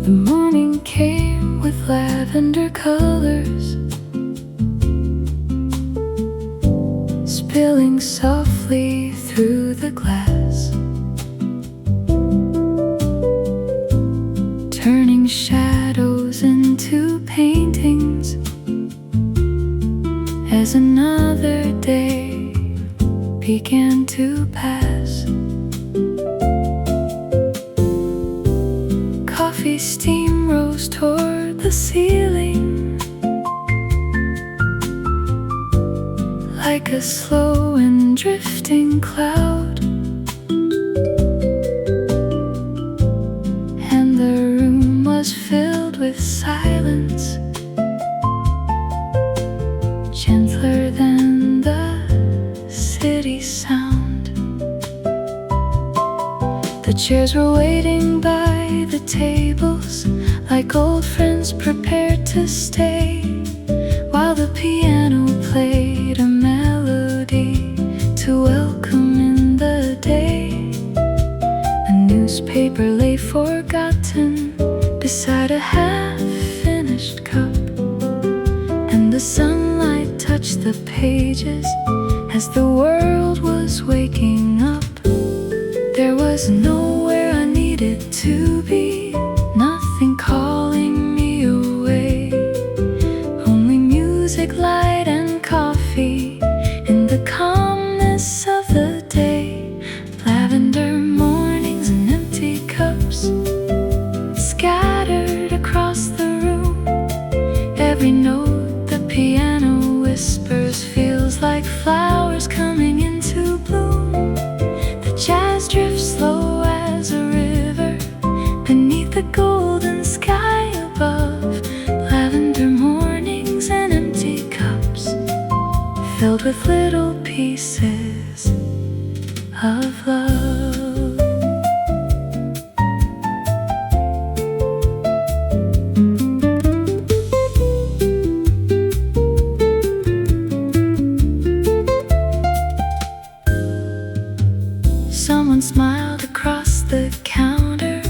The morning came with lavender colors, spilling softly through the glass, turning shadows into paintings as another day began to pass. Coffee steam rose toward the ceiling like a slow and drifting cloud, and the room was filled with silence, gentler than the city sound. The chairs were waiting by the tables like old friends prepared to stay, while the piano played a melody to welcome in the day. A newspaper lay forgotten beside a half-finished cup, and the sunlight touched the pages as the world was waking up. There was nowhere I needed to be, nothing calling me away, only music, light, and coffee in the calmness of the day. Lavender mornings and empty cups scattered across the room. Every note the piano whispers feels like flowers coming into bloom. The jazz drifts slow as a river beneath the golden sky above. Lavender mornings and empty cups filled with little pieces of love. Someone smiled across the counter,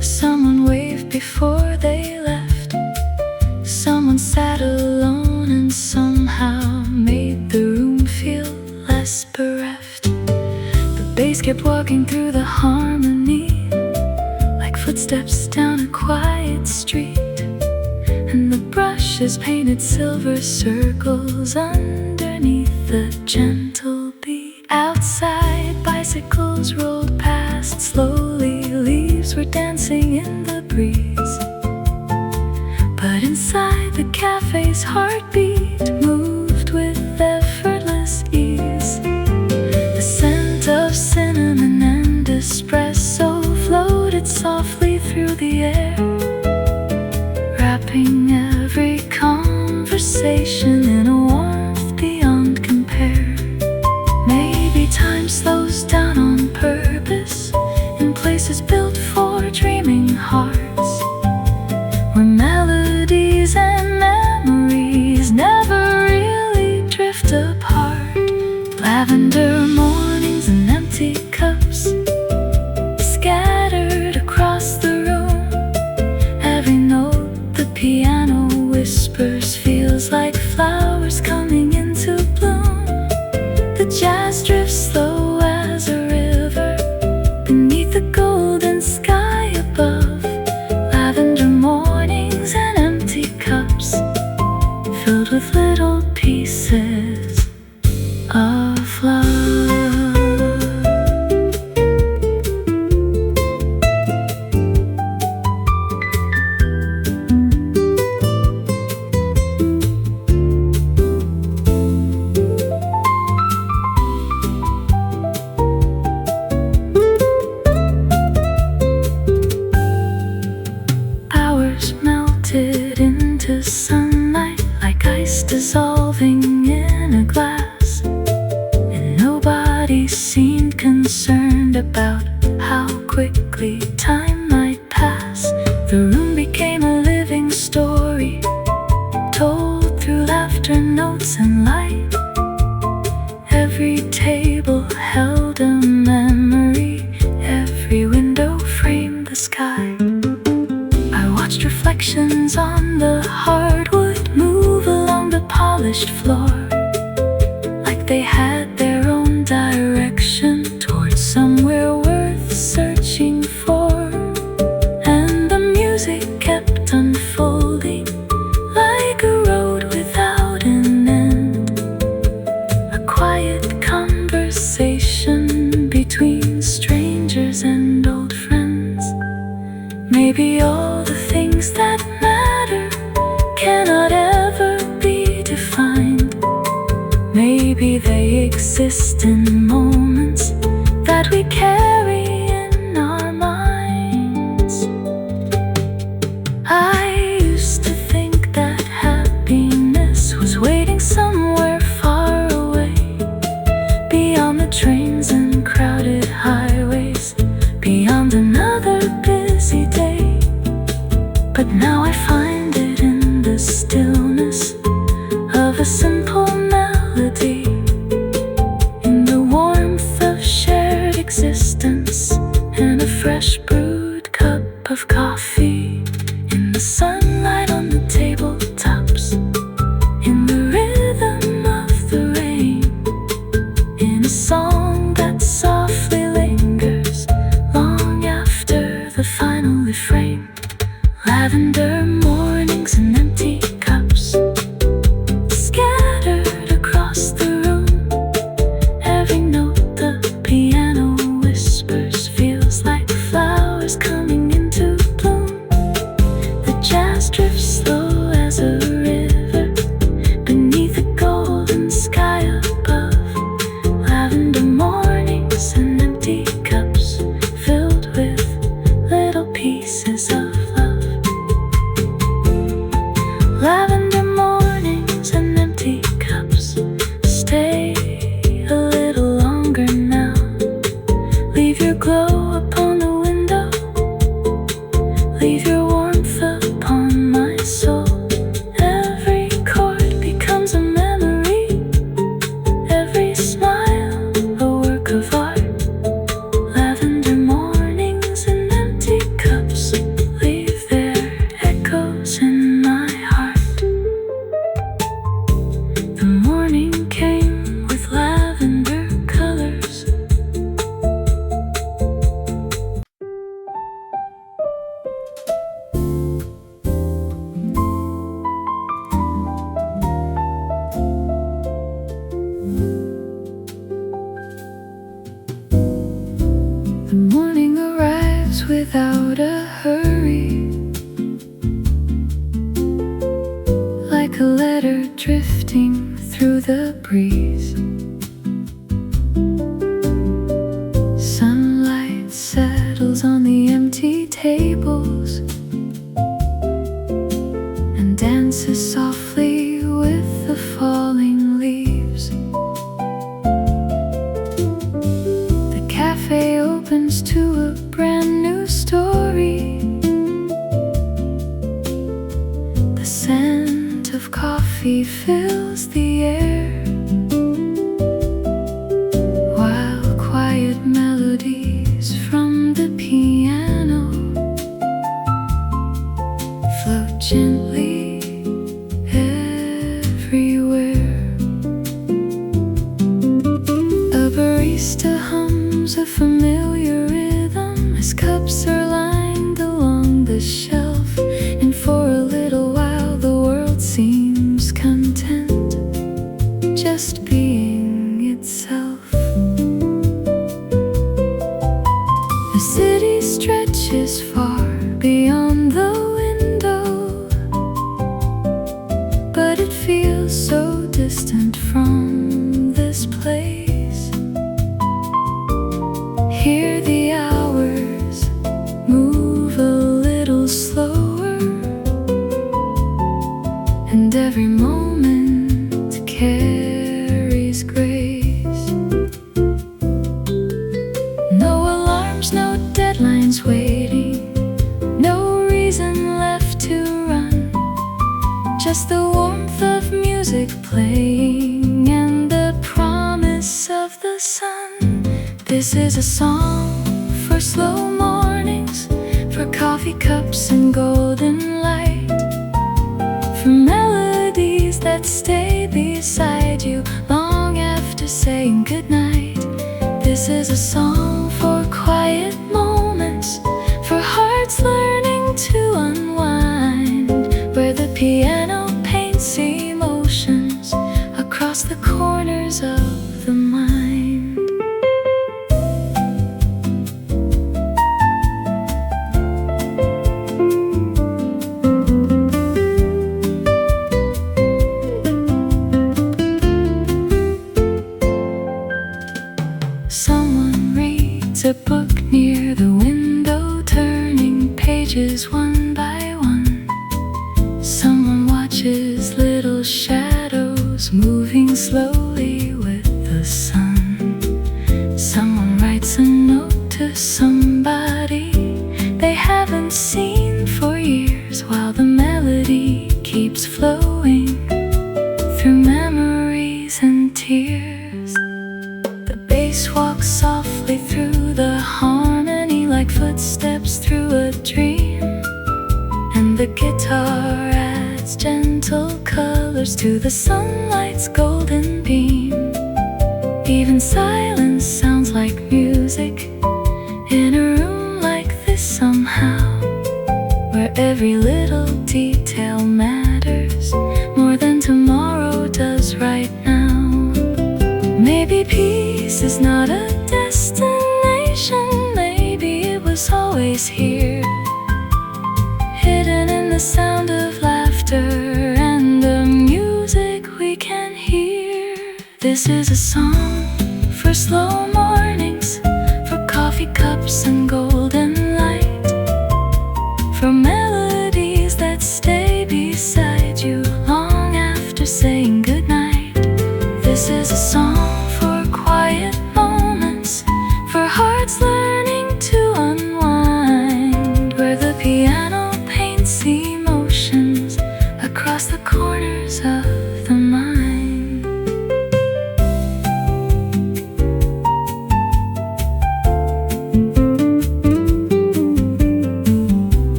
someone waved before they left, someone sat alone and somehow made the room feel less bereft. The bass kept walking through the harmony like footsteps down a quiet street, and the brushes painted silver circles underneath the gentle beat. Outside, bicycles rolled past slowly, leaves were dancing in the breeze, but inside the cafe's heartbeat moved with effortless ease. The scent of cinnamon and espresso floated softly through the air, wrapping every conversation in a warmth beyond compare. Maybe time slows down on purpose in places built for dreaming hearts, where melodies and memories never really drift apart. Lavender mornings and empty cups scattered across the room. Every note the piano whispers feels like flowers coming into bloom. The jazz drifts slow as a river beneath the golden sky above. Lavender mornings and empty cups filled with little pieces of love. Melted into sunlight like ice dissolving in a glass, and nobody seemed concerned about how quickly time might pass. The room became a living story, told through laughter, notes, and light. Every table held a memory, every window framed the sky. I reflections on the hardwood move along the polished floor, like they had their own direction towards somewhere worth searching for. And the music kept unfolding like a road without an end, a quiet conversation between strangers and old friends. Maybe all the things that matter cannot ever be defined. Maybe they exist in moments that we carry in our minds. I used to think that happiness was waiting somewhere far away, beyond the trains and crowded highways, beyond another busy day. But now I find it in the stillness of a simple melody, in the warmth of shared existence, and a fresh brewed cup of coffee, in the sunlight on the tabletops, in the rhythm of the rain, in a song that softly lingers long after the final refrain. Lavender mornings and empty cups scattered across the room. Every note the piano whispers feels like flowers coming into bloom. The jazz drifts slow as a river beneath the golden sky above. Lavender mornings and empty cups filled with little pieces of love. Lavender mornings and empty cups. Stay a little longer now. Leave your glow upon the window. Leave your warmth upon my soul. Every chord becomes a memory, every smile a work of art. Lavender mornings and empty cups leave their echoes in my heart. The morning came with lavender colors. The morning arrives without a hurry, like a letter drifting through the breeze. Sunlight settles on the empty tables and dances softly with the falling leaves. The cafe opens to a brand new story. The scent of coffee fills the air, while quiet melodies from the piano float gently everywhere. A barista hums a familiar rhythm as cups are lined along the shelf, and for a little while the world seems content, just being itself. The city stretches far beyond the window, but it feels so distant from this place. Here the hours move a little slower, and every moment carries grace. No alarms, no deadlines waiting, no reason left to run, just the warmth of music playing and the promise of the sun. This is a song for slow mornings, for coffee cups and golden light. This is a song for quiet moments, for hearts learning to unwind, where the piano paints emotions across the corners of the mind. Someone reads a book near the window, turning pages one by one. Someone watches little shadows moving slowly with the sun. Someone writes a note to somebody they haven't seen for years, while the melody keeps flowing through memories and tears. The bass walks softly through the harmony like footsteps through a dream, and the guitar adds gentle colors to the sunlight's golden beam. Even silence sounds like music in a room like this somehow, where every little detail matters more than tomorrow does right now. Maybe peace is not a destination, maybe it was always here, hidden in the sound of laughter and the music we can hear. This is a song for slow mornings, for coffee cups and golden light, for melodies that stay beside you long after saying goodnight. This is a song for quiet moments, for hearts learning to unwind, where the piano paints emotions across the corners of the mind.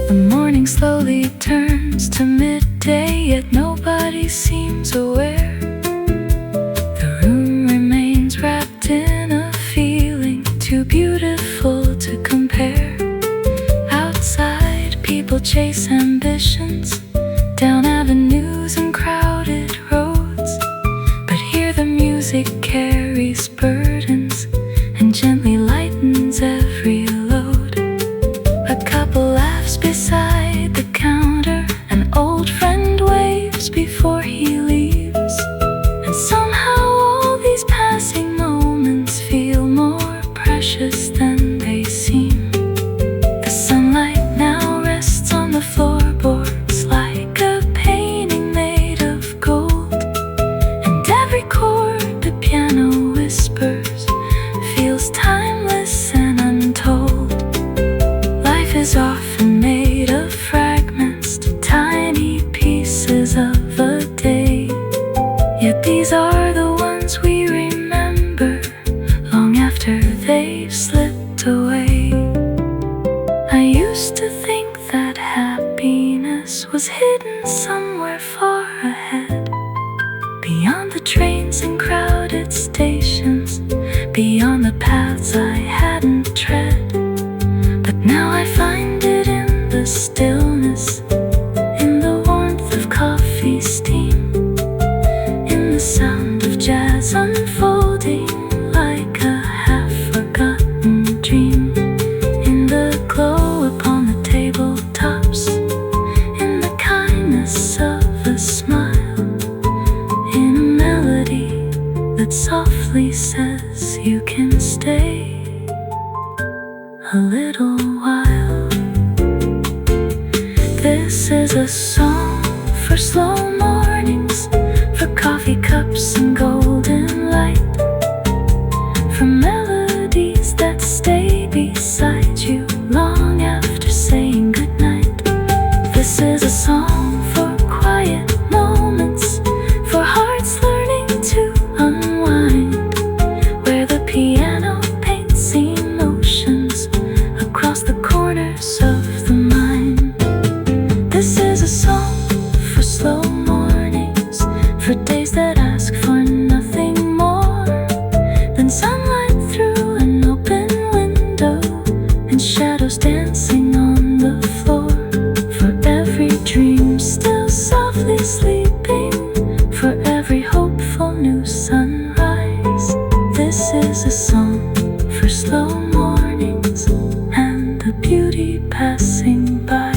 The morning slowly turns to midday, yet nobody seems aware. The room remains wrapped in a feeling too beautiful to compare. Outside, people chase ambitions down avenues and crowded roads, but here the music carries burdens and gently lightens every load. A couple laughs beside the counter, an old friend waves before he leaves, and somehow all these passing moments feel more precious than they seem. The sunlight now rests on the floorboards like a painting made of gold, and every chord the piano whispers feels timeless and untold. Life is often made of fragments, tiny pieces of a day, yet these are the ones we remember long after they've slipped away. I used to think that happiness was hidden somewhere far ahead, beyond the trains and crowded stations, beyond the paths I hadn't tread. But now I find it in the stillness, in the warmth of coffee steam, in the sound of jazz unfolding like a half-forgotten dream, in the glow upon the tabletops, in the kindness of a smile, in a melody that softly says you can stay a little while. This is a song for slow mornings, for coffee cups and golden light, for melodies that stay beside you long after saying goodnight. This is a song for quiet moments, for hearts learning to unwind, where the piano paints emotions across the corners of the mind. This is a song for new sunrise. This is a song for slow mornings and the beauty passing by.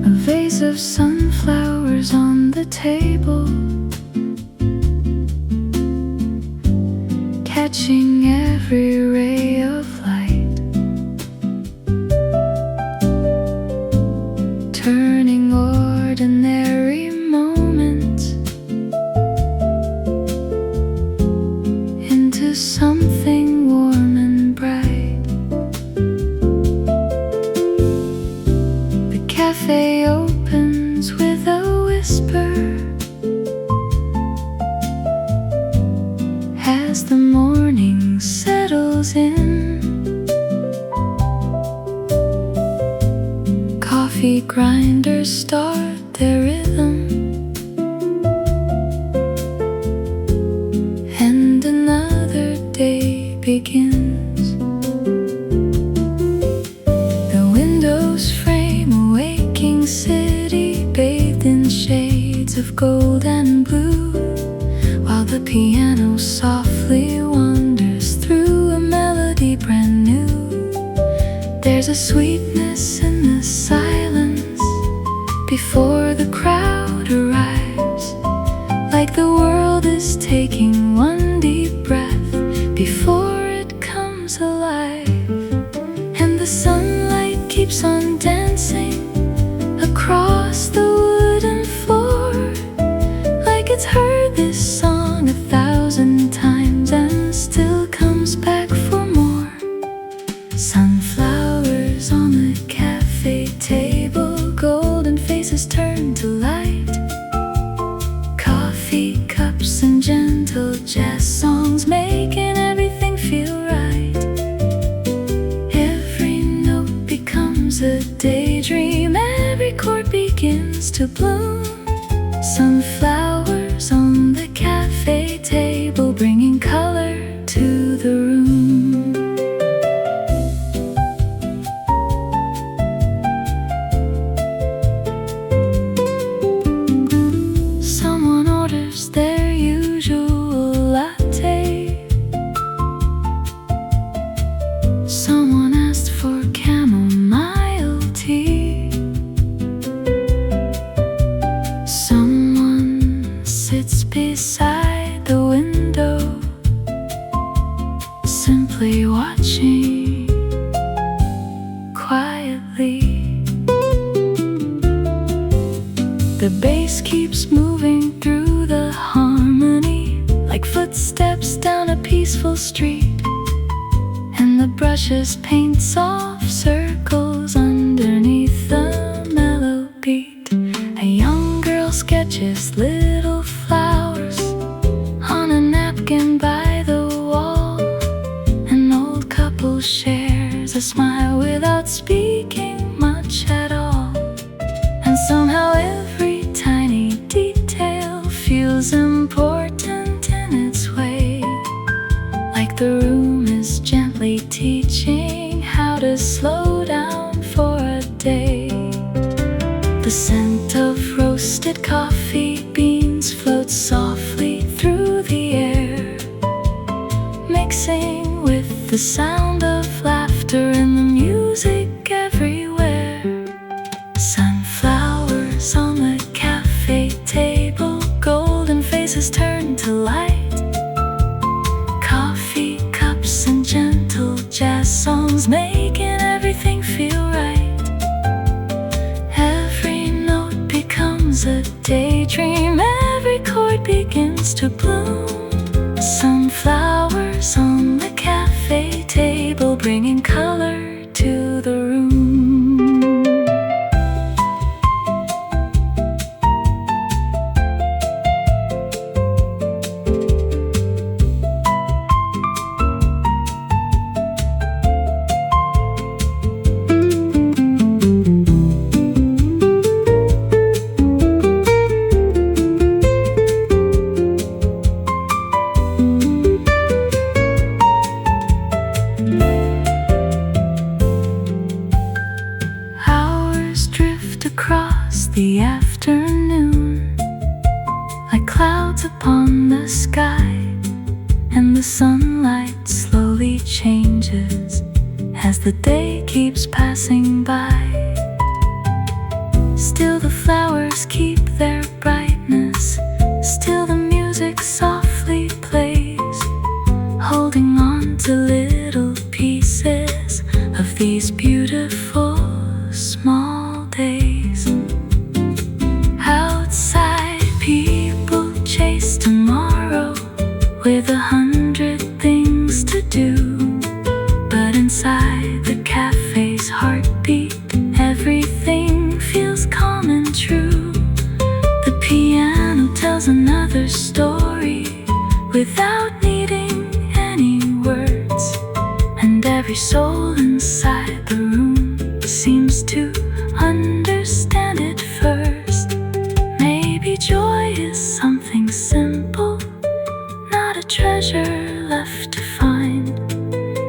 A vase of sunflowers on the table, catching every ray of light, turning ordinary moments into something warm and bright. The cafe opens with a whisper as the morning settles in. Coffee grinders start their rhythm, and another day begins. The windows frame a waking city bathed in shades of gold and blue, while the piano softly wanders through a melody brand new. There's a sweetness in the silence before the crowd arrives, like the world is taking one deep breath before it comes alive. And the sunlight keeps on dancing across the wooden floor, like it's heard this song 1,000 times and still comes back for more. Sunflowers on the cafe table, golden faces turn to light. Coffee cups and gentle jazz songs making everything feel right. Every note becomes a daydream, every chord begins to bloom. Sunflowers on the cafe table, bringing color to the room. Someone orders their usual latte. Someone asked for chamomile tea. Someone sits beside the window, simply watching quietly. The bass keeps moving through the harmony, like footsteps down a peaceful street, and the brushes paint soft circles underneath the mellow beat. A young girl sketches little flowers on a napkin by the wall. An old couple shares a smile without speaking much at all. And somehow every tiny detail feels important in its way, like the room is gently teaching how to slow down for a day. The scent of roasted coffee beans floats softly through the air, mixing with the sound of laughter and the music everywhere. Sunflowers on the cafe table, golden faces turn to light. Coffee cups and gentle jazz songs making everything feel right. Every note becomes a daydream, every chord begins to bloom. Sunflowers on the cafe table, bringing color to the room. across the afternoon, like clouds upon the sky, and the sunlight slowly changes as the day keeps passing by. Still the flowers keep their brightness, still the music softly plays, holding on to little pieces of these beautiful small days. Outside, people chase tomorrow with 100 things to do, but inside the cafe's heartbeat, everything feels calm and true. The piano tells another story without needing any words, and every soul inside the room seems to understand it first. Maybe joy is something simple, not a treasure left to find.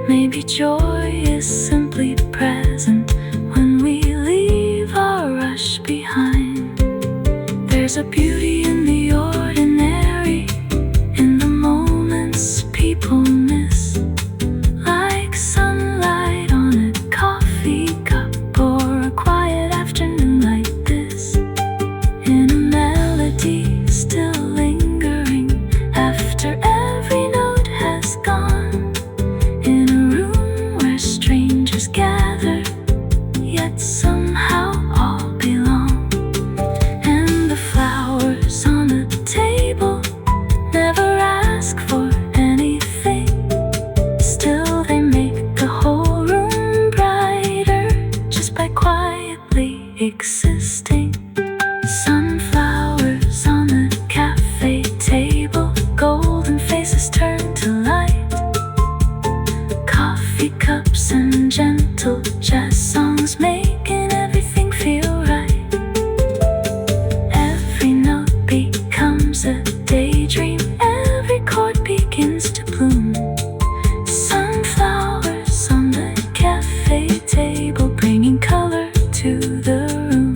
Maybe joy is simply present when we leave our rush behind. There's a beauty in the ordinary, in the moments people miss, like sunlight on a coffee cup or a quiet afternoon like this, in a melody still lingering after every note has gone, in a room where strangers gather, yet somehow all belong. And the flowers on the table never ask for anything, still they make the whole room brighter just by quietly existing. Sunflowers on the cafe table, golden faces turn to light, coffee cups and gentle jazz songs making everything feel right. Every note becomes a daydream, every chord begins to bloom. Sunflowers on the cafe table, bringing color to the room.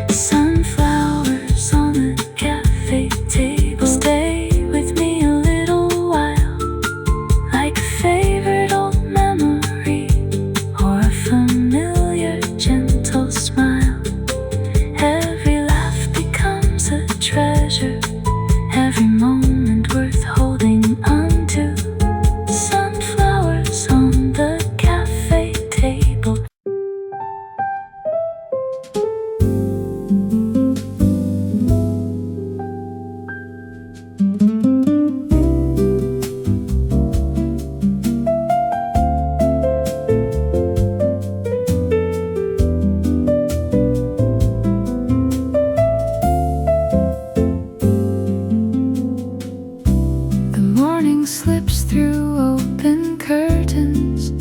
Sunflowers on the cafe table, stay with me a little while, like a favorite old memory or a familiar gentle smile. Every laugh becomes a treasure, every moment worth holding onto. Sunflowers on the cafe table. The morning slips through open curtains,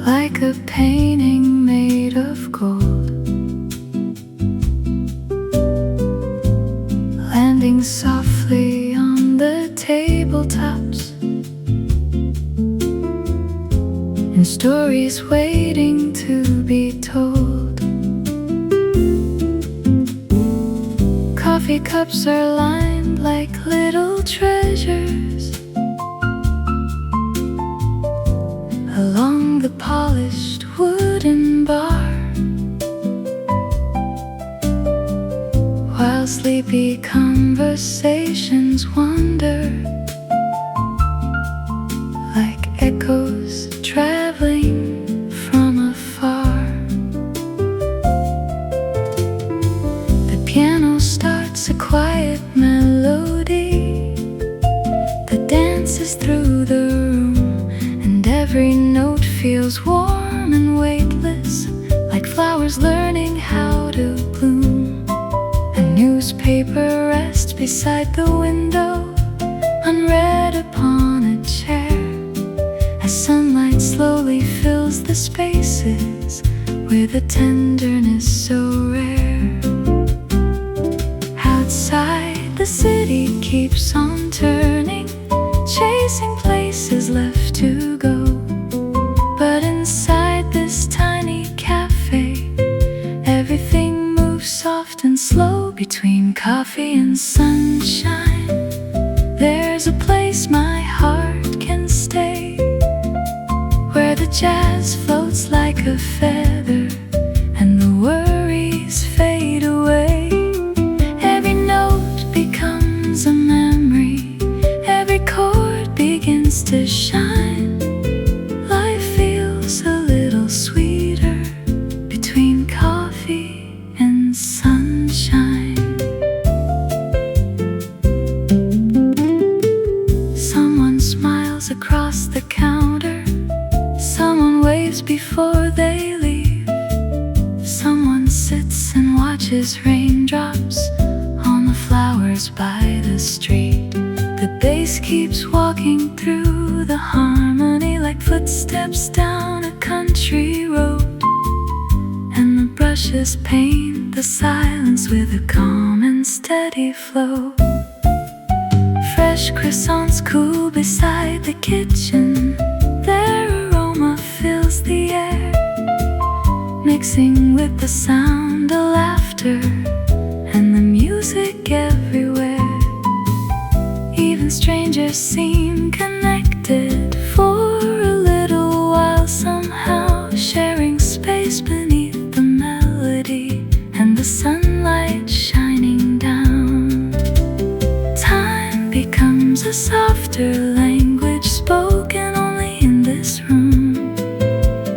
like a painting made of gold, landing softly on the tabletops, and stories waiting to be told. Coffee cups are lined like little treasures along the polished wooden bar, while sleepy conversations wander like echoes traveling from afar. The piano starts a quiet melody that dances through the room, and every note feels warm and weightless, like flowers learning how to bloom. A newspaper rests beside the window, unread upon a chair, as sunlight slowly fills the spaces with a tenderness so rare. Outside, the city keeps on turning, chasing places left to go, but inside inside this tiny cafe. Everything moves soft and slow between coffee and sunshine. There's a place my heart can stay, where the jazz floats like a feather and the worries fade away. Every note becomes a memory, every chord begins to shine. Life feels a little sweeter between coffee and sunshine. Someone smiles across the counter, someone waves before they leave, someone sits and watches raindrops on the flowers by the street. The bass keeps walking through the harmony like footsteps down a country road, and the brushes paint the silence with a calm and steady flow. Fresh croissants cool beside the kitchen, their aroma fills the air, mixing with the sound of laughter and the music everywhere. Even strangers seem connected for a little while somehow, sharing space beneath the melody and the sunlight shining down. Time becomes a softer language spoken only in this room,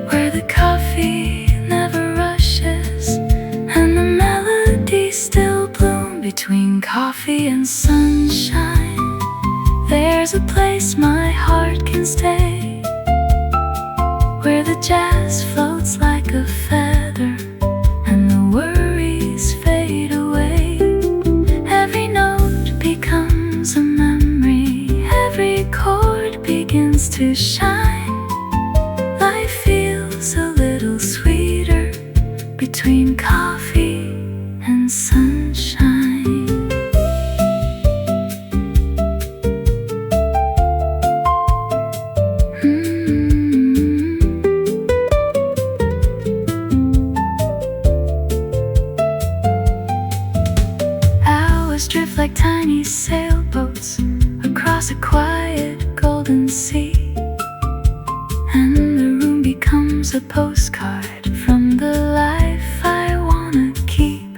where the coffee never rushes and the melodies still bloom between coffee and sunshine. There's a place my heart can stay, where the jazz floats like a feather and the worries fade away. Every note becomes a memory, every chord begins to shine. Life feels a little sweeter between coffee and sunshine. Drift like tiny sailboats across a quiet golden sea, and the room becomes a postcard from the life I wanna keep.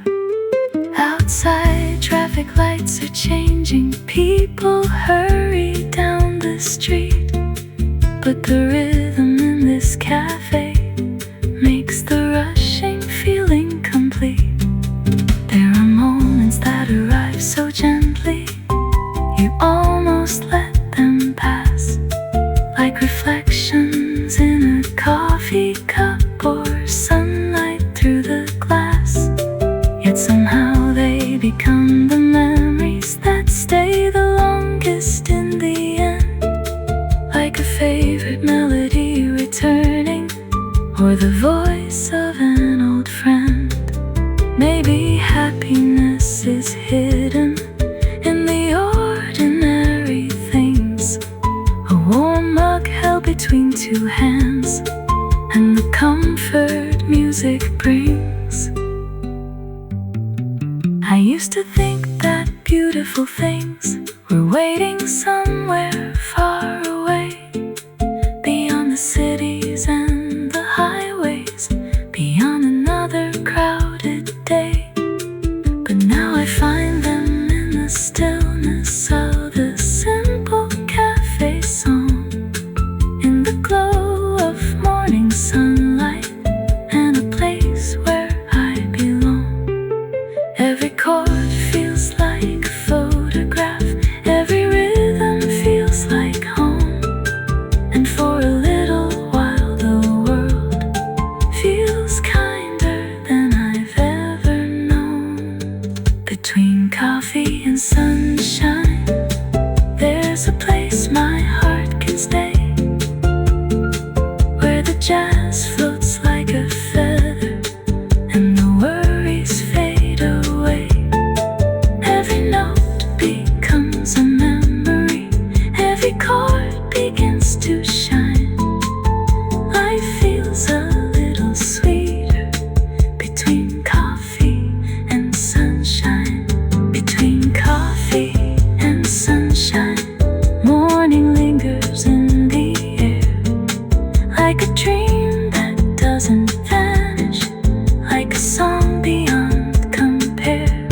Outside, traffic lights are changing, people hurry down the street, but the rhythm in this cafe makes the rushing feeling complete. There are moments that arrive so gently, you almost let them pass, like reflections in a coffee cup or sunlight through the glass. Yet somehow they become the memories that stay the longest in the end, like a favorite melody returning, or the voice of an old friend. Maybe happiness is hidden in the ordinary things, a warm mug held between two hands, and the comfort music brings. I used to think that beautiful things were waiting somewhere far away, beyond the cities and the highways, beyond another crowded day. But now I find them in the stillness of the simple cafe song, in the glow of morning sunlight, and a place where I belong. Every chord feels like a photograph, every rhythm feels like home. doesn't vanish, like a song beyond compare.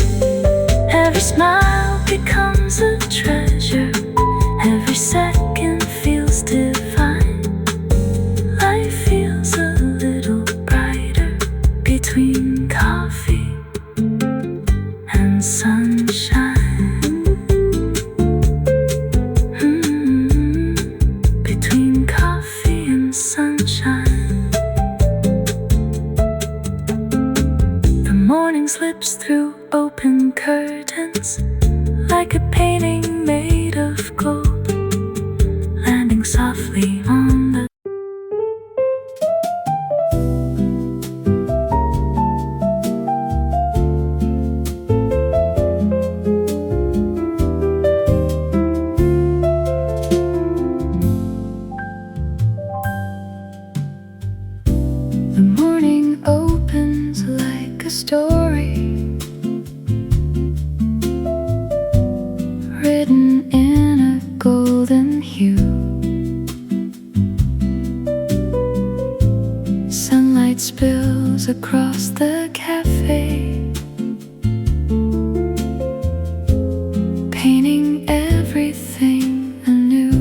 Every smile becomes a treasure, every second feels divine. Life feels a little brighter between coffee and sunshine. Between coffee and sunshine. The morning slips through open curtains, like a painting made of gold, landing softly on the The morning opens like a story written in a golden hue. Sunlight spills across the cafe, painting everything anew.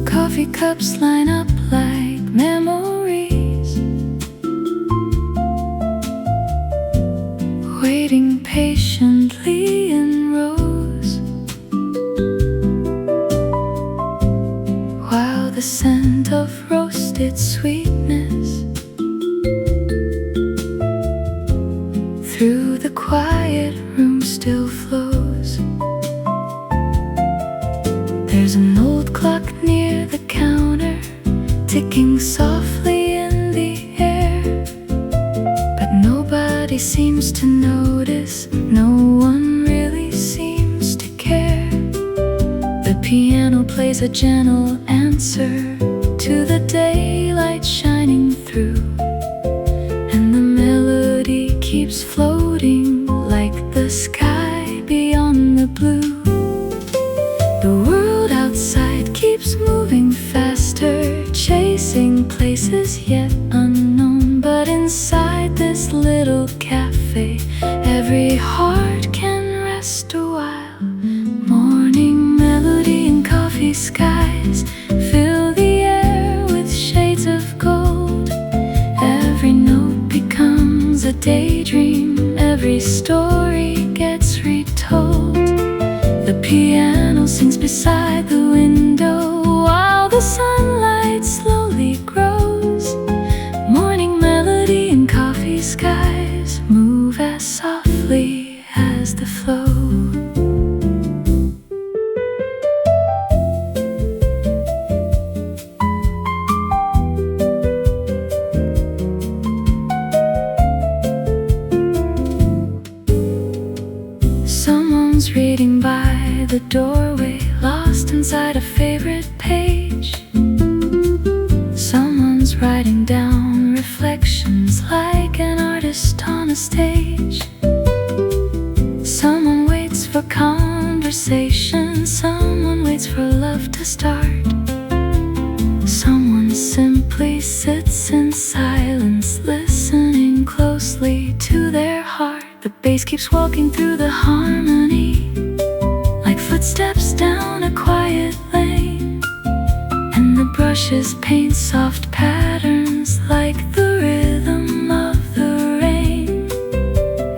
Coffee cups line up like memories, waiting patiently in rows, while the scent of roasted sweetness through the quiet room still flows. There's an old clock near the counter, ticking softly in the air, but nobody seems to notice, no one really seems to care. The piano plays a gentle answer to the daylight shining through, and the melody keeps floating like the sky beyond the blue. The world outside keeps moving faster, chasing places yet unknown. But inside this little cafe, every heart can rest a while. Morning melody and coffee skies fill the air with shades of gold. Every note becomes a daydream, every story gets retold. The piano sings beside the window while the sunlight slowly grows. Morning melody and coffee skies move as softly as the flow. Someone's reading by the doorway, lost inside a favorite page. Someone's writing down reflections like an artist on a stage. Someone waits for conversation, someone waits for love to start. Someone simply sits in silence, listening closely to their heart. The bass keeps walking through the harmony, like footsteps down a quiet lane, and the brushes paint soft patterns like the rhythm of the rain.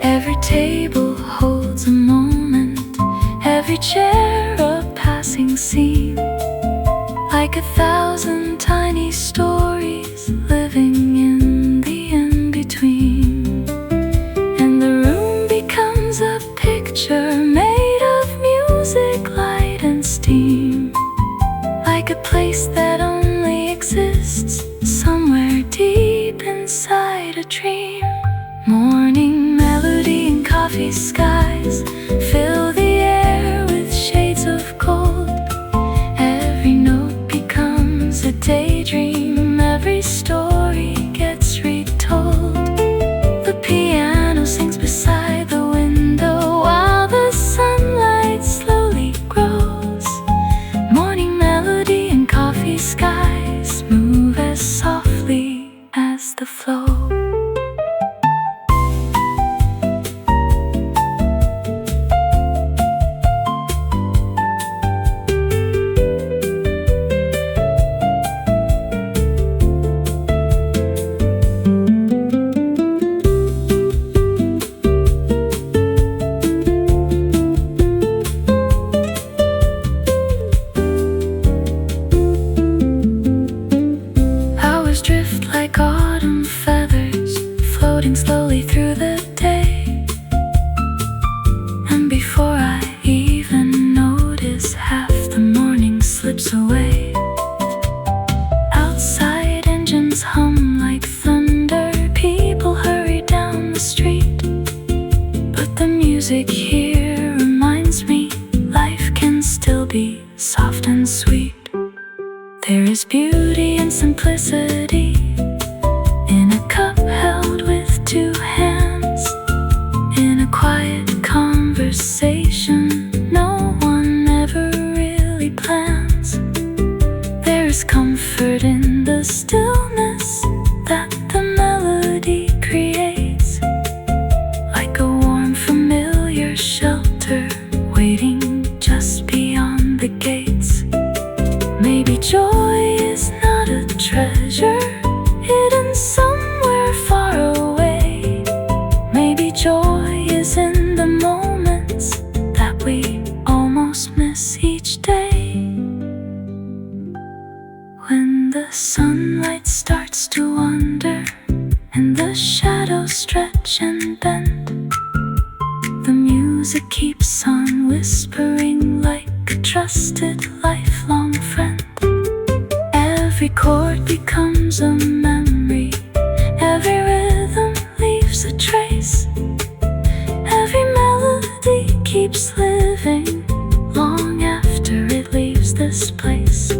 Every table holds a moment, every chair a passing scene, like 1,000 tiny stories living in the in-between. A picture made of music, light and steam, like a place that only exists somewhere deep inside a dream. Morning melody and coffee skies fill the air with shades of gold. Every note becomes a daydream, every story gets retold. The piano sings beside the window while the sunlight slowly grows. Morning melody and coffee skies like autumn feathers floating slowly through the day. And before I even notice, half the morning slips away. Outside engines hum like thunder, people hurry down the street. But the music here reminds me life can still be soft and sweet. There is beauty and simplicity in a cup held with two hands, in a quiet conversation no one ever really plans. There is comfort in the stillness that the melody creates, like a warm familiar shelter waiting just beyond the gates. Maybe joy is not a treasure hidden somewhere far away. Maybe joy is in the moments that we almost miss each day. When the sunlight starts to wander and the shadows stretch and bend, the music keeps on whispering like a trusted lifelong friend. Every chord becomes a memory, every rhythm leaves a trace, every melody keeps living long after it leaves this place.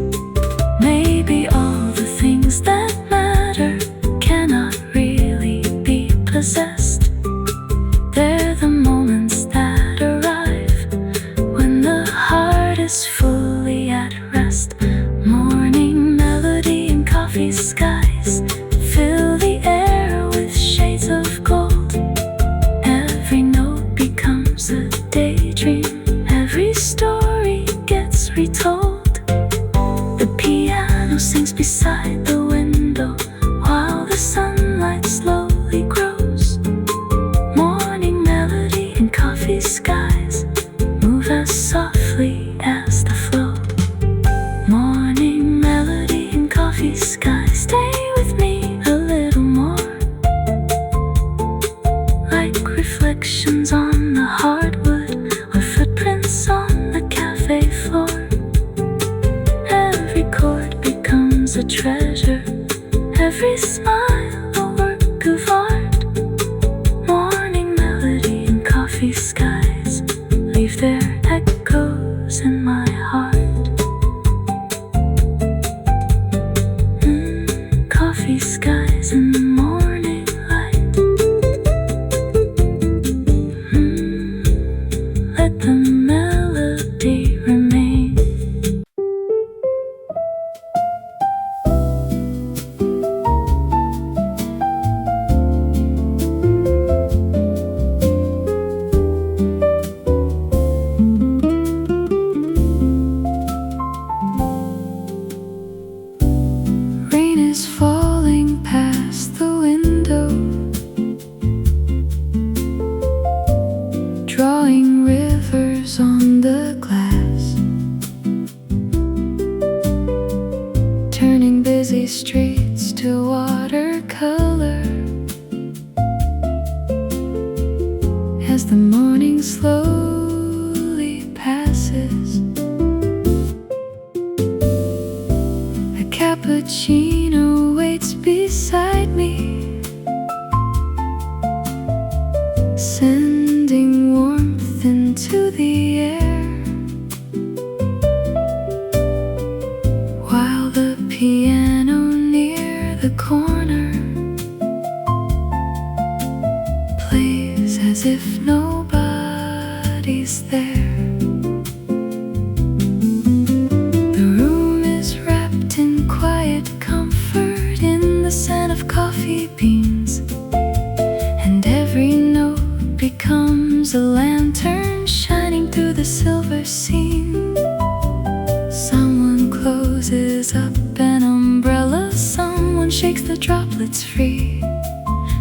Maybe all the things that matter cannot really be possessed. They're the moments that arrive when the heart is fully at rest. Morning melody and coffee skies fill the air with shades of gold. Every note becomes a daydream, every story gets retold. The piano sings beside the window while the sunlight slowly grows. Morning melody and coffee skies move as softly as the flow. Morning melody and coffee skies, stay with me a little more, like reflections on the hardwood or footprints on the cafe floor. Every chord becomes a treasure, every smile a work of art. Morning melody and coffee skies leave their echoes in my heart. Coffee skies in the morning light. Let the melody remain. Rain is falling past the window, drawing rivers on the glass, turning busy streets to watercolor. As the morning slowly passes, a cappuccino waits beside me, sending warmth into the air, while the piano near the corner plays as if nobody's there. The room is wrapped in quiet comfort, in the scent of coffee beans, and every note becomes a lantern shining through the silver scene. Someone closes up an umbrella, someone shakes the droplets free,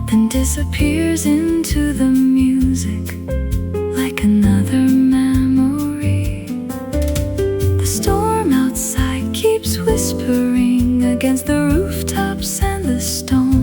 then disappears into the music like another memory. The storm outside keeps whispering against the rooftops and the stone.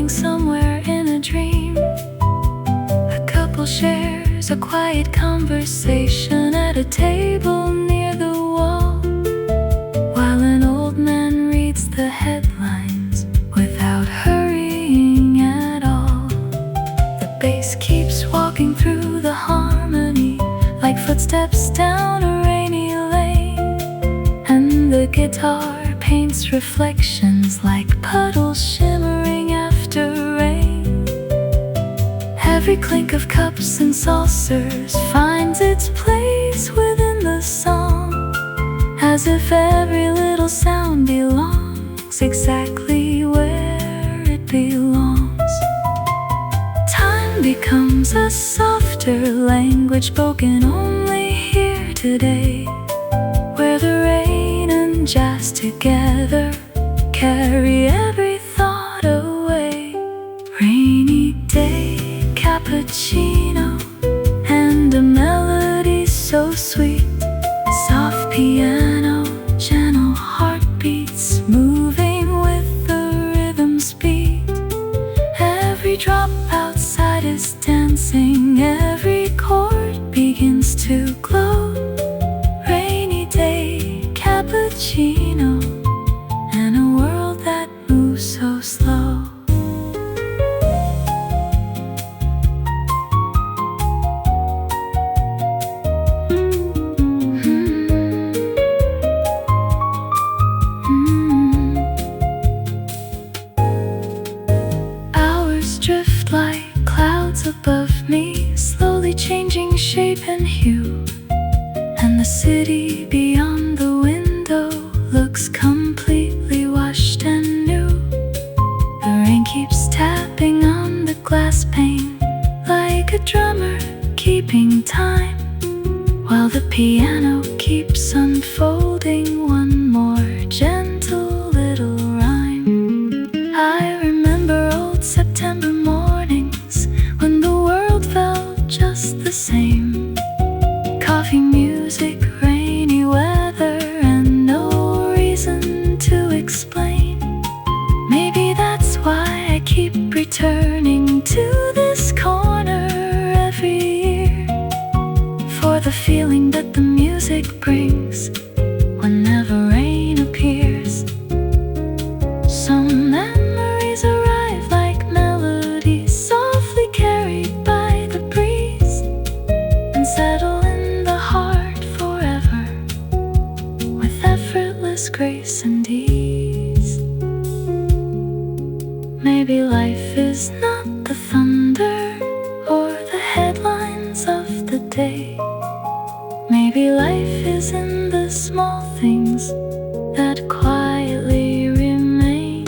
floating somewhere in a dream. A couple shares a quiet conversation at a table near the wall, while an old man reads the headlines without hurrying at all. The bass keeps walking through the harmony like footsteps down a rainy lane, and the guitar paints reflections like puddles shimmering after rain. Every clink of cups and saucers finds its place within the song, as if every little sound belongs exactly where it belongs. Time becomes a softer language spoken only here today, where the rain and jazz together carry every thought away. Rainy day cappuccino and a melody so sweet, soft piano, gentle heartbeats moving with the rhythm's beat. Every drop outside is dancing, every chord begins to glow. Rainy day cappuccino and a world that moves so slow. Hours drift like clouds above me, slowly changing shape and hue, and the city beyond the window looks completely washed and new. The rain keeps tapping on the glass pane like a drummer keeping time, while the piano keeps unfolding one more gentle little rhyme. I remember old September mornings when the world felt just the same. Coffee, music, rainy weather, and no reason to explain. Maybe that's why I keep returning to this corner every year, for the feeling that the music brings whenever rain appears. Some memories arrive like melodies softly carried by the breeze, and settle in the heart forever with effortless grace and ease. Maybe life is not the thunder or the headlines of the day. Maybe life is in the small things that quietly remain.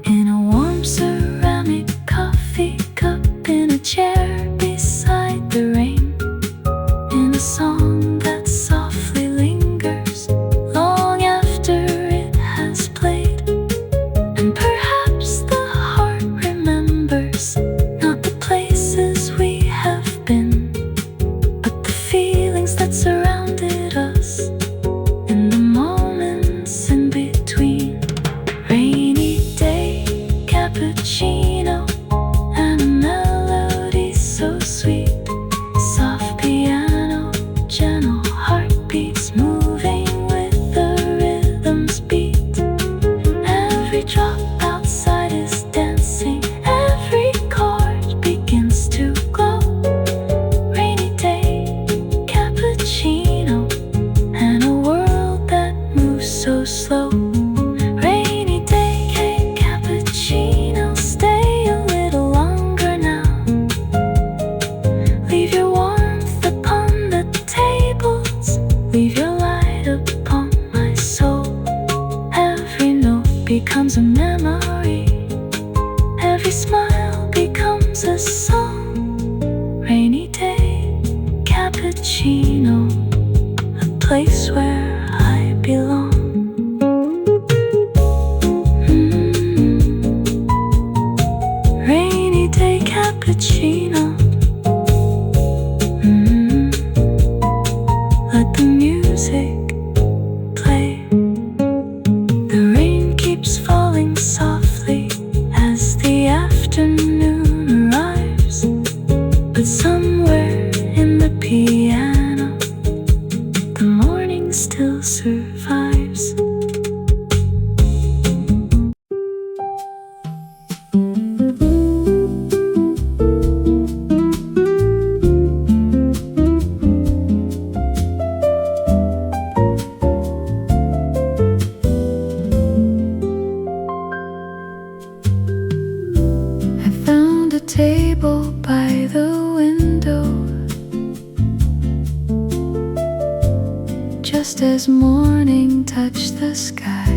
In a warm ceramic coffee cup, in a chair beside the rain, in a song that softly lingers long after it has played. And perhaps the heart remembers not the places we have been, but the feelings that surrounded us in the moments in between. Rainy day cappuccino and a melody so sweet, soft piano, gentle heartbeats moving with the rhythm's beat. Every drop outside is dancing, every chord begins to glow. Rainy day cappuccino and a world that moves so slow. Rainy day cappuccino, stay a little longer now. Leave your warmth upon the tables, leave your light upon my soul. Every note becomes a memory, every smile becomes a song. Rainy day cappuccino, a place where I belong. Rainy day cappuccino. Let the music play. The rain keeps falling softly as the table by the window, just as morning touched the sky.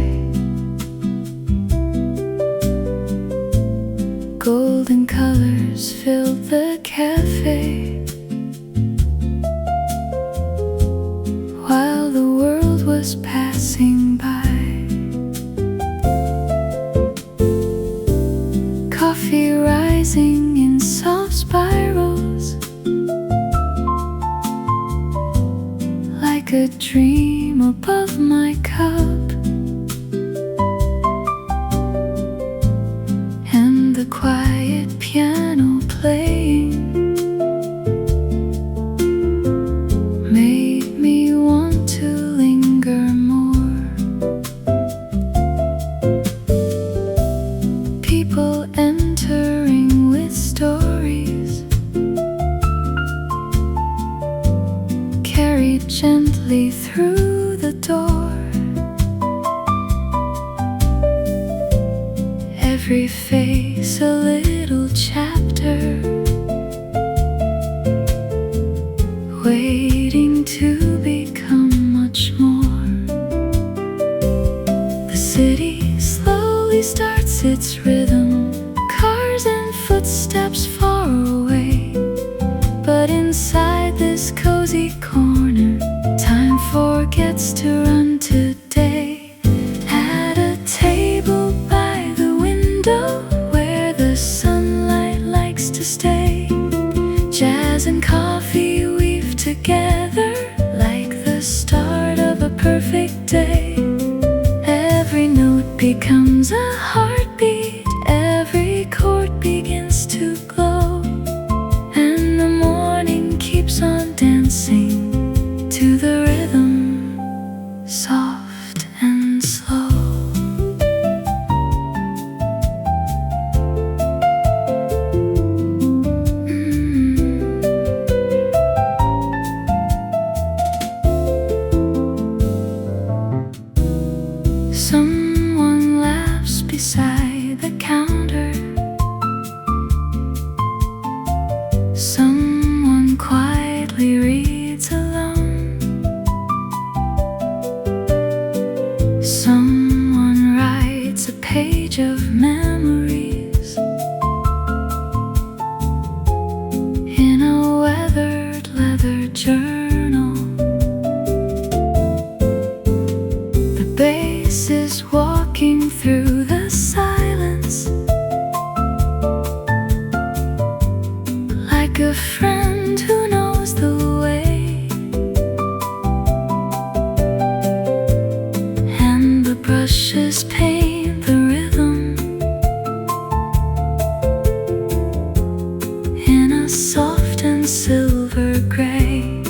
Golden colors filled the cafe, while the world was passing by. Coffee rising in soft spirals, like a dream above my cup. And the quiet piano playing made me want to linger more. People entering with stories, carried gently through the door. Every face a little chapter, waiting to become much more. The city slowly starts its rhythm, cars and footsteps far away. But inside this cozy corner, time forgets to run today. At a table by the window, where the sunlight likes to stay, jazz and coffee weave together like the start of a perfect day. Every note becomes a heartbeat, every chord begins to glow, and the morning keeps on dancing to the rhythm, soft and slow. Someone laughs beside the counter, someone quietly reads alone, someone writes a page of memories in a weathered leather journal. The bass is walking through the silence, like a friend who knows the way. And the brushes paint the rhythm in a soft and silver gray.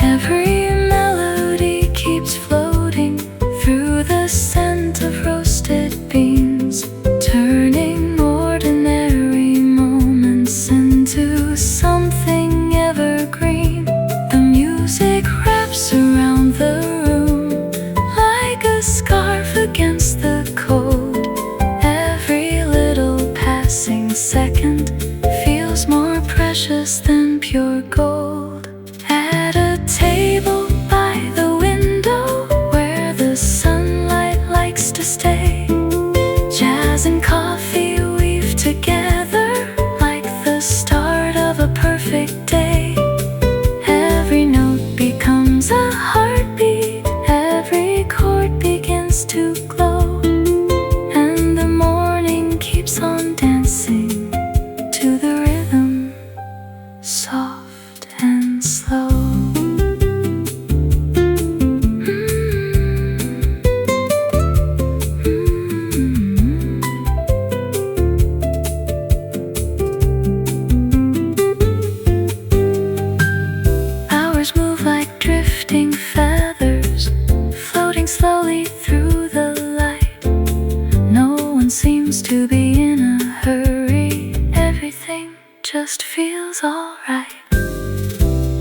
Every melody keeps floating through the scent of roasted beans, turning ordinary moments into something evergreen. The music wraps around the room like a scarf against the cold. Every little passing second feels more precious than pure gold. At a table by the window, where the sunlight likes to stay, jazz and coffee weave together like the start of a perfect day. Every note becomes a heartbeat, every chord begins to glow, and the morning keeps on dancing to the rhythm, soft and slow. Hours move like drifting feathers, floating slowly through the light. No one seems to be in a hurry, everything just feels alright.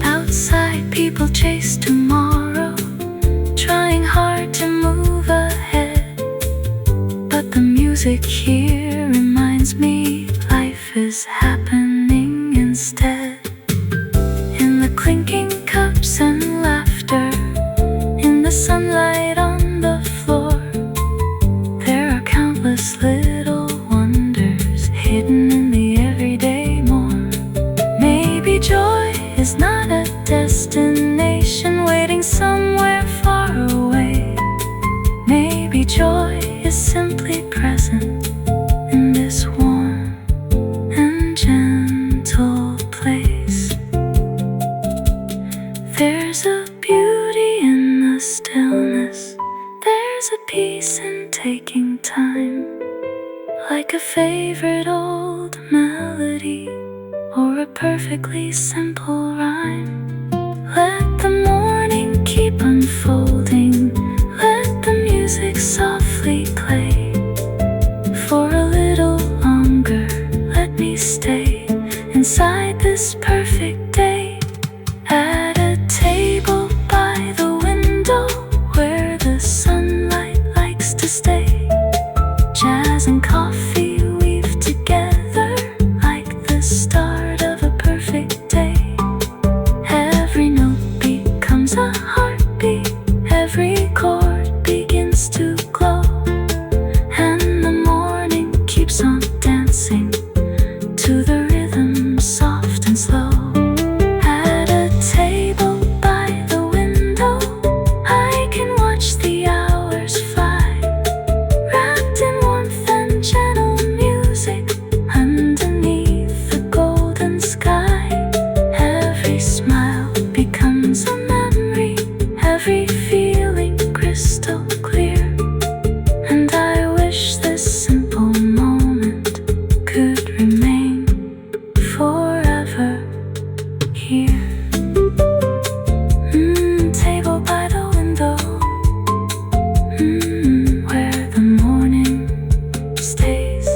Outside, people chase tomorrow, trying hard to move ahead. But the music here reminds me perfectly simple rhyme. Let the morning keep unfolding. Let the music softly play. For a little longer, let me stay inside this perfect day. At a table by the window where the sunlight likes to stay. Jazz and coffee weave together like the start of a perfect day. Every note becomes a heartbeat, every chord begins to glow, and the morning keeps on dancing to the rhythm soft and slow. At a table by the window, I can watch the hours fly, wrapped in warmth and gentle music underneath the golden sky. Every smile becomes a memory, every feeling crystal clear. And I wish this simple moment could remain forever here. Table by the window, where the morning stays.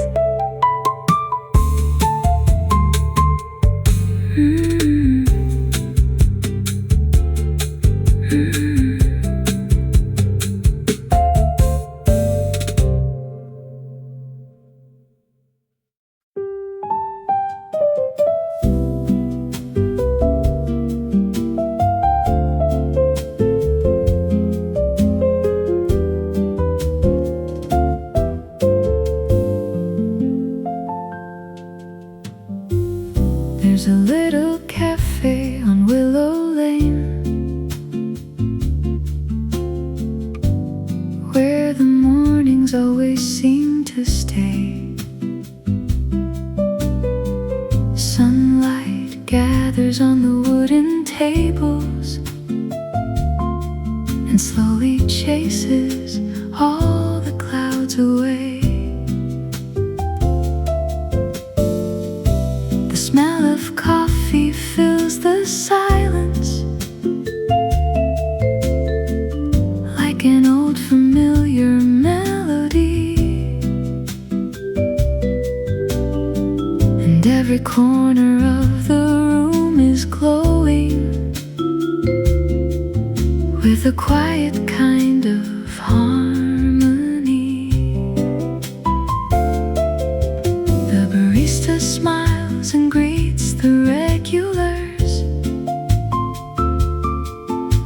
There's a little cafe on Willow Lane where the mornings always seem to stay. Sunlight gathers on the wooden tables and slowly chases all the clouds away. The smell of coffee fills the silence like an old familiar melody, and every corner of the room is glowing with a quiet kind of harmony. The barista smiles and greets the regulars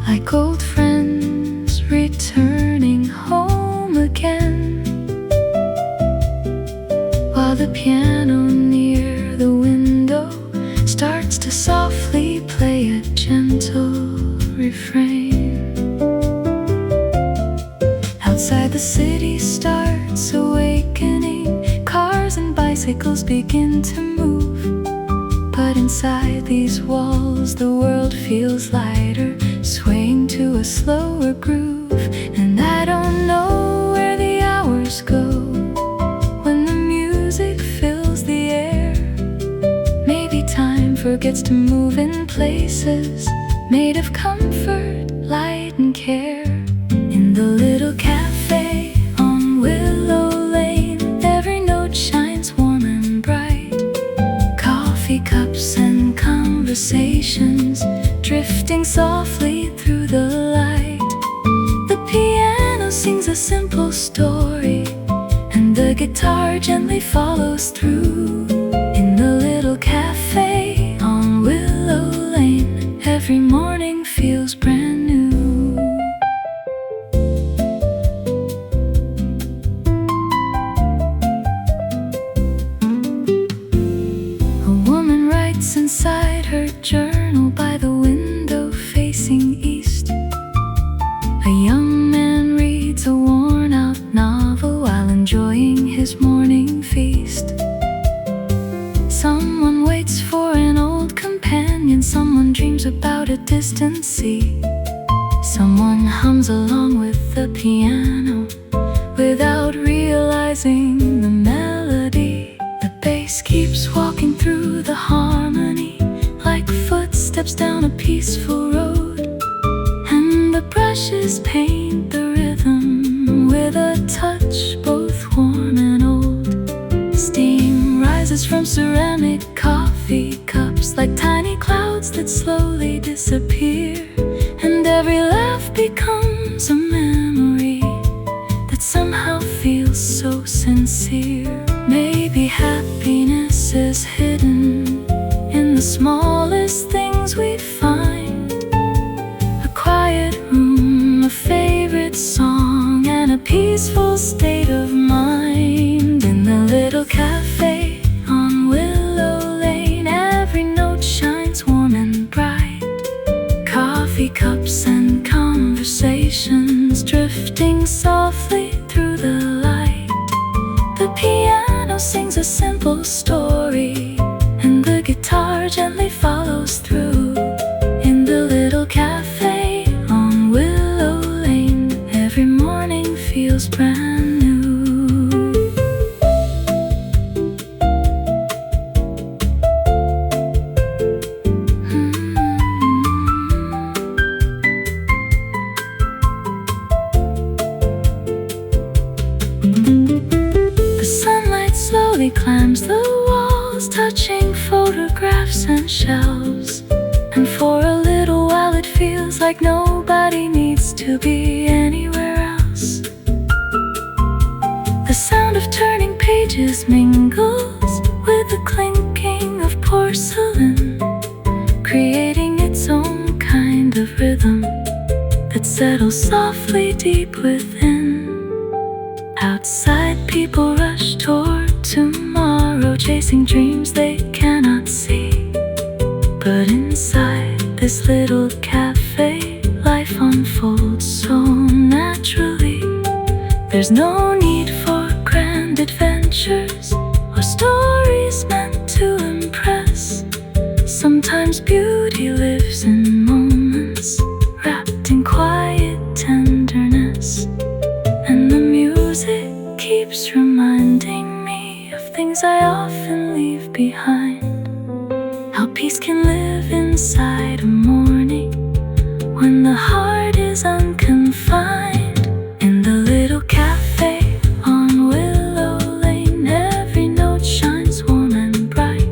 like old friends returning home again, while the piano near the window starts to softly play a gentle refrain. Outside, the city starts awakening. Cars and bicycles begin to move, but inside these walls the world feels lighter, swaying to a slower groove. And I don't know where the hours go when the music fills the air. Maybe time forgets to move in places made of comfort, light and care. In the little cafe on Willow Lane, every note shines warm and bright. Coffee cups and conversations drifting softly through the light. The piano sings a simple story, and the guitar gently follows through. In the little cafe on Willow Lane, every morning feels brand new. Inside her journal by the window facing east, a young man reads a worn-out novel while enjoying his morning feast. Someone waits for an old companion, someone dreams about a distant sea. Someone hums along with the piano without realizing the melody. The bass keeps walking through the harmony steps down a peaceful road, and the brushes paint the rhythm with a touch both warm and old. Steam rises from ceramic coffee cups like tiny clouds that slowly disappear, and every laugh becomes a memory that somehow feels so sincere. Maybe happiness is hidden in the smallest things we find: a quiet room, a favorite song, and a peaceful state of mind. In the little cafe on Willow Lane, every note shines warm and bright. Coffee cups and conversations drifting softly through the light. The piano sings a simple story, and the guitar gently follows through. In the little cafe on Willow Lane, every morning feels brand new. The sunlight slowly climbs the walls, touching photographs and shelves, and for a little while it feels like nobody needs to be anywhere else. The sound of turning pages mingles with the clinking of porcelain, creating its own kind of rhythm that settles softly deep within. Outside, people rush toward tomorrow, chasing dreams they cannot see. But inside this little cafe, life unfolds so naturally. There's no need for grand adventures or stories meant to impress. Sometimes beauty lives in moments wrapped in quiet tenderness, and the music keeps reminding me of things I often leave behind. How peace can live inside a morning when the heart is unconfined. In the little cafe on Willow Lane, every note shines warm and bright.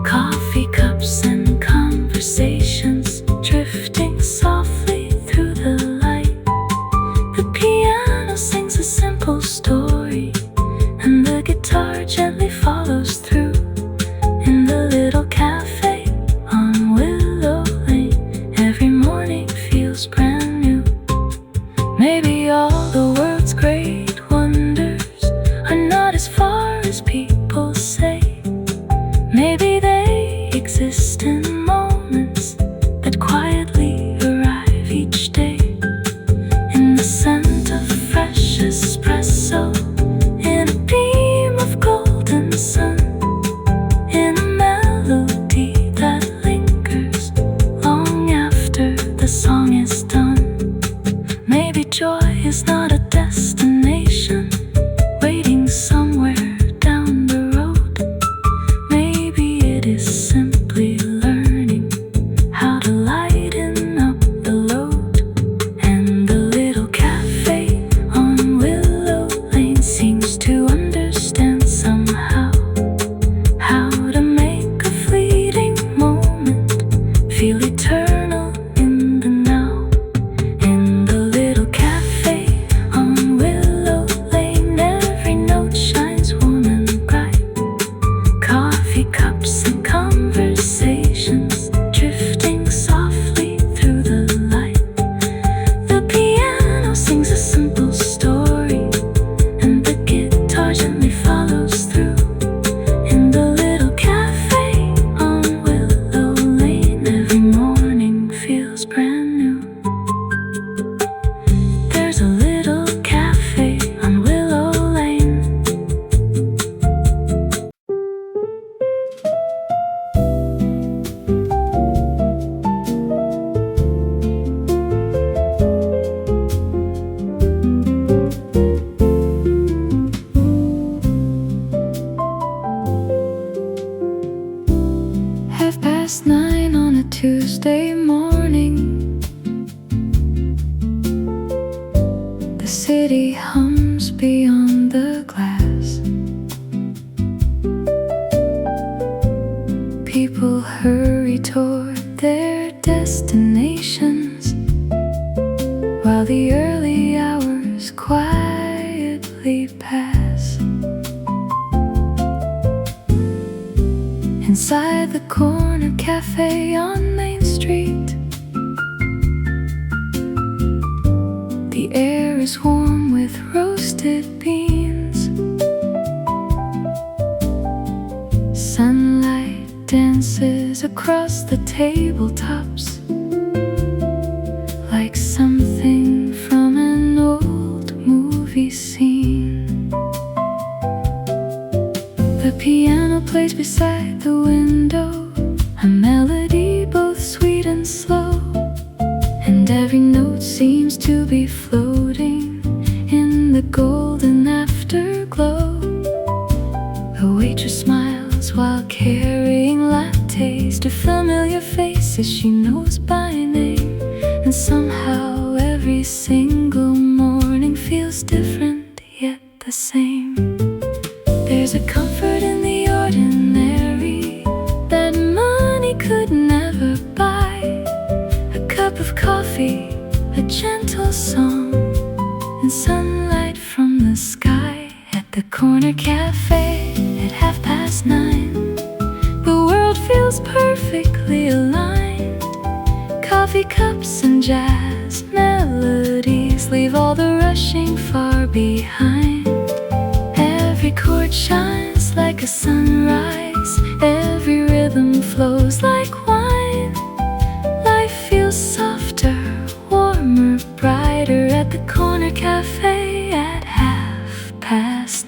Coffee cups and conversations drifting softly through the light. The piano sings a simple story, and the guitar gently follows through. In the little cafe on Willow Lane, every morning feels brand new. Maybe all the world's great wonders are not as far as people say. Maybe they exist in moments that quietly arrive each day. In the scent of fresh espresso, in a beam of golden sun, in a melody that lingers long after the song is done. Maybe joy is not a destination waiting somewhere down the road. Maybe it is simply learning how to lighten up the load. And the little cafe on Willow Lane seems to understand somehow how to make a fleeting moment feel eternal in the now. In the little cafe on Willow Lane, every note shines warm and bright. Coffee cups and conversations drifting softly through the light. The piano sings a simple story, and the guitar gently follows through. In the little cafe on Willow Lane, every morning feels brand new. There's a little cafe on Willow Lane. Tuesday morning, the city hums beyond the glass. People hurry toward their destinations, while the early hours quietly pass. Inside the corner cafe on Main Street, the air is warm with roasted beans. Sunlight dances across the tabletops like something from an old movie scene. The piano plays beside the window, a melody both sweet and slow, and every note seems to be floating in the golden afterglow. A waitress smiles while carrying lattes to familiar faces she knows by name, and somehow every single morning feels different yet the same. There's a comfort in the ordinary that money could never buy. A cup of coffee, a gentle song, and sunlight from the sky at the corner cafe at 9:30. The world feels perfectly aligned. Coffee cups and jazz melodies leave all the rushing far behind. Every chord shines like a sunrise, every rhythm flows like wine. Life feels softer, warmer, brighter at the corner cafe at 9:30.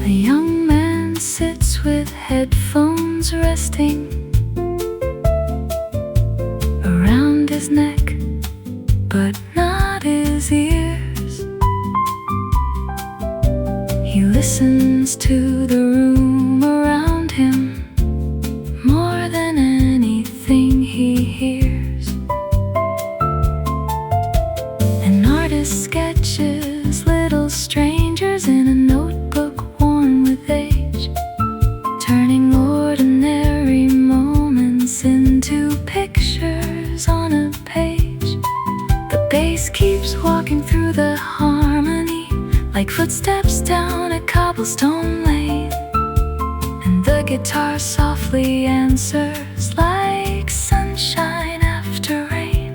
A young man sits with headphones resting around his neck, but not his ears. He listens to the room around him more than anything he hears. An artist sketches little strangers in a notebook worn with age, turning ordinary moments into pictures on a page. The bass keeps walking through the harmony like footsteps down a cobblestone lane, and the guitar softly answers like sunshine after rain.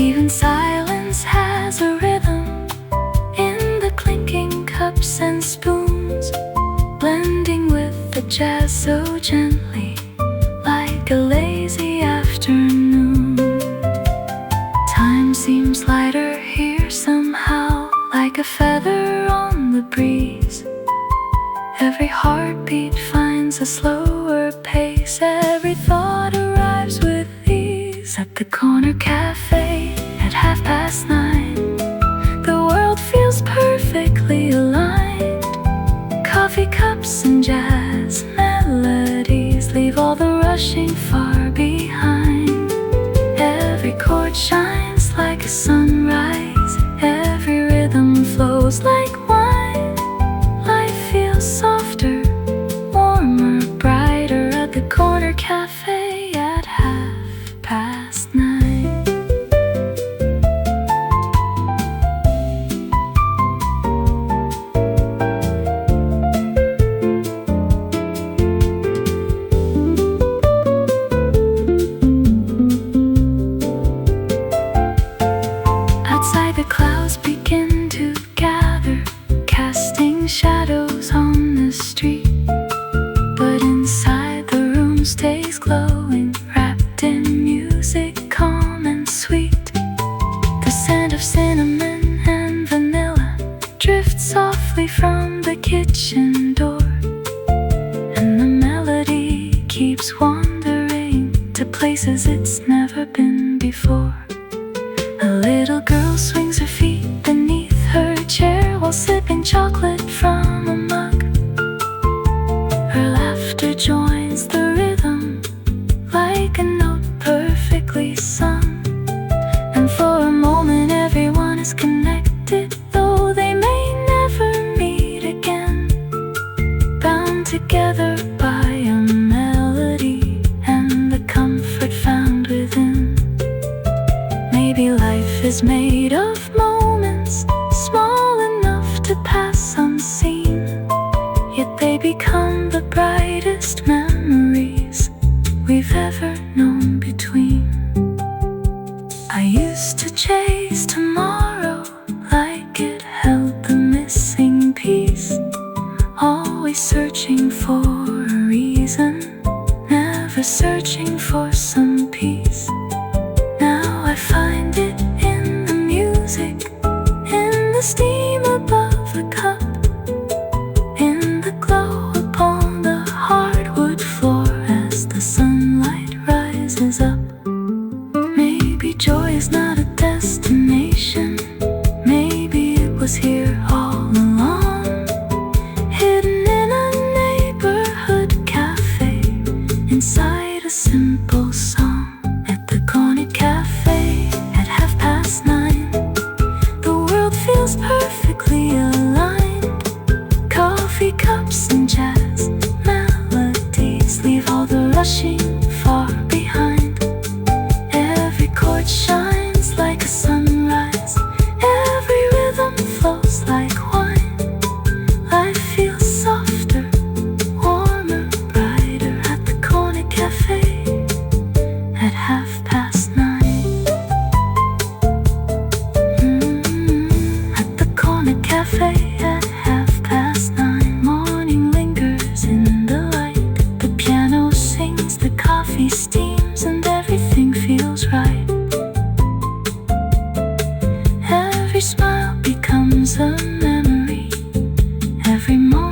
Even silence has a rhythm in the clinking cups and spoons, blending with the jazz so gently like a lazy afternoon. Time seems lighter here somehow, like a feather on the breeze. Every heartbeat finds a slower pace, every thought arrives with ease at the corner cafe at 9:30. The world feels perfectly aligned. Coffee cups and jazz melodies leave all the rushing far behind. Every chord shines like a sunrise, every rhythm flows like wine. Life feels softer, warmer, brighter at the corner cafe at 9:30. Outside the clouds begin to gather, casting shadows on the street, but inside the room stays glowing, wrapped in music calm and sweet. The scent of cinnamon and vanilla drifts softly from the kitchen door, and the melody keeps wandering to places it's never been before. A little girl swings her feet beneath her chair while sipping chocolate from a mug. Her laughter joins the rhythm like a note perfectly sung. And for a moment everyone is connected, though they may never meet again. Bound together by a melody and the comfort found within. Maybe life is made of moments small enough to pass unseen, yet they become the brightest memories we've ever known between. I used to chase tomorrow like it held the missing piece, always searching for a reason, never searching for some peace. Now I find it in the music, in the steam above the cup, in the glow upon the hardwood floor as the sunlight rises up. Maybe joy is not a destination, maybe it was here all along, hidden in a neighborhood cafe, inside a simple song. At the Cafe at 9:30, the world feels perfectly aligned. Coffee cups and jazz melodies leave all the rushing far behind. Every chord shines like a sunrise, every rhythm flows like wine. Life feels softer, warmer, brighter at the Cafe at 9:30. At the Cafe at 9:30, morning lingers in the light. The piano sings, the coffee steams, and everything feels right. Every smile becomes a memory, every moment